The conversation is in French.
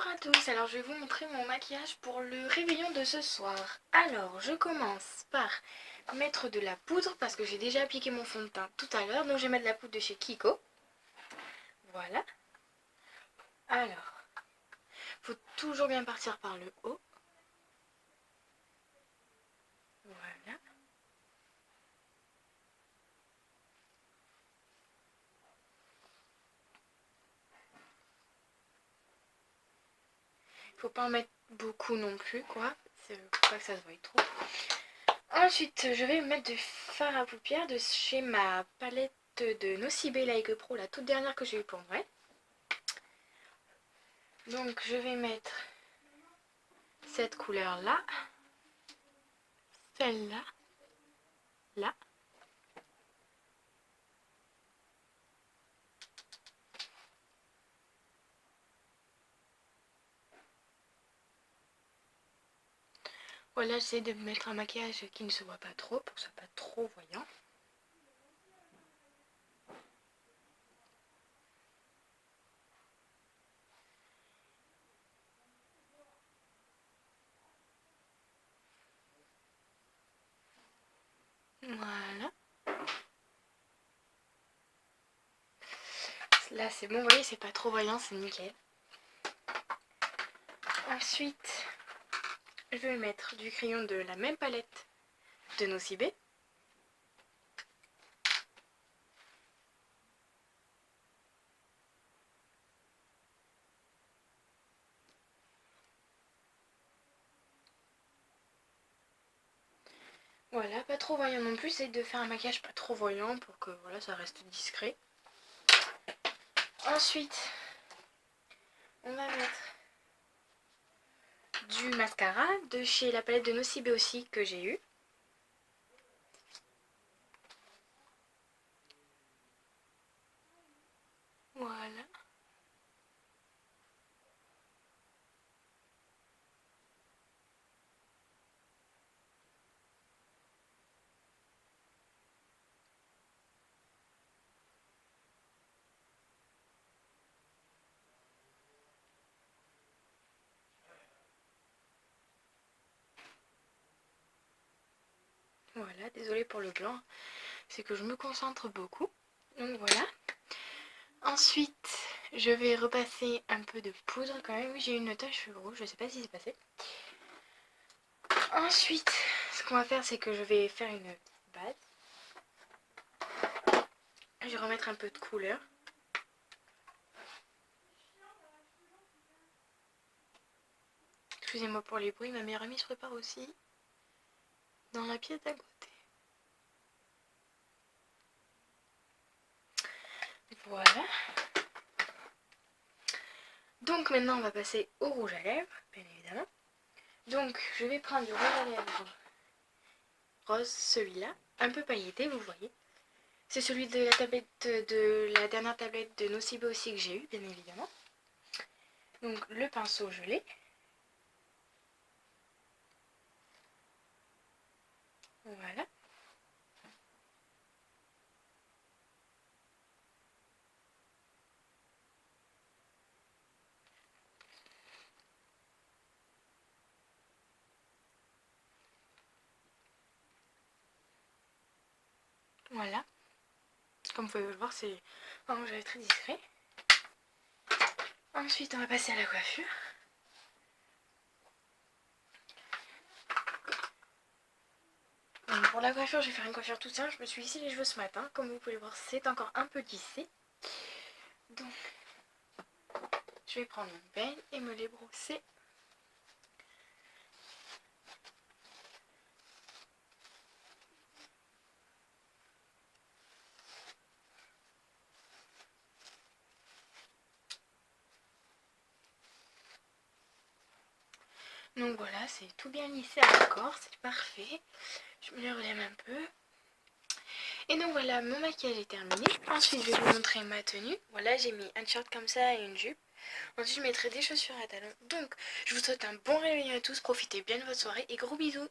Bonjour à tous, alors je vais vous montrer mon maquillage pour le réveillon de ce soir. Alors je commence par mettre de la poudre parce que j'ai déjà appliqué mon fond de teint tout à l'heure. Donc je vais mettre de la poudre de chez Kiko. Voilà. Alors, faut toujours bien partir par le haut. Voilà. Faut pas en mettre beaucoup non plus quoi. Faut pas que ça se voie trop. Ensuite, je vais mettre du fard à paupières de chez ma palette de Nocibé Like Pro, la toute dernière que j'ai eue pour Noël. Donc je vais mettre cette couleur là, celle-là, là. Voilà, j'essaie de mettre un maquillage qui ne se voit pas trop pour que ce soit pas trop voyant. Voilà. Là c'est bon, vous voyez, c'est pas trop voyant, c'est nickel. Ensuite, je vais mettre du crayon de la même palette de Nocibé. Voilà, pas trop voyant non plus, c'est de faire un maquillage pas trop voyant pour que voilà, ça reste discret. Ensuite, on va mettre du mascara de chez la palette de Nocibé aussi que j'ai eu. Voilà. Voilà, désolée pour le blanc, c'est que je me concentre beaucoup. Donc voilà. Ensuite, je vais repasser un peu de poudre quand même. J'ai une tache rouge, je sais pas si c'est passé. Ensuite, ce qu'on va faire, c'est que je vais faire une petite base. Je vais remettre un peu de couleur. Excusez-moi pour les bruits, ma meilleure amie se prépare aussi dans la pièce d'à côté. Voilà. Donc maintenant, on va passer au rouge à lèvres, bien évidemment. Donc, je vais prendre du rouge à lèvres rose, celui-là, un peu pailleté, vous voyez. C'est celui de la tablette de la dernière tablette de Nocibé aussi que j'ai eu, bien évidemment. Donc le pinceau, je l'ai. Voilà. Voilà. Comme vous pouvez le voir, c'est un rouge à lèvres très discret. Ensuite, on va passer à la coiffure. Donc, pour la coiffure, je vais faire une coiffure toute simple. Je me suis lissé les cheveux ce matin. Comme vous pouvez le voir, c'est encore un peu lissé. Donc, je vais prendre une peigne et me les brosser. Donc voilà, c'est tout bien lissé à l'accord, c'est parfait. Je me les relève un peu. Et donc voilà, mon maquillage est terminé. Ensuite, je vais vous montrer ma tenue. Voilà, j'ai mis un short comme ça et une jupe. Ensuite, je mettrai des chaussures à talons. Donc, je vous souhaite un bon réveillon à tous. Profitez bien de votre soirée et gros bisous.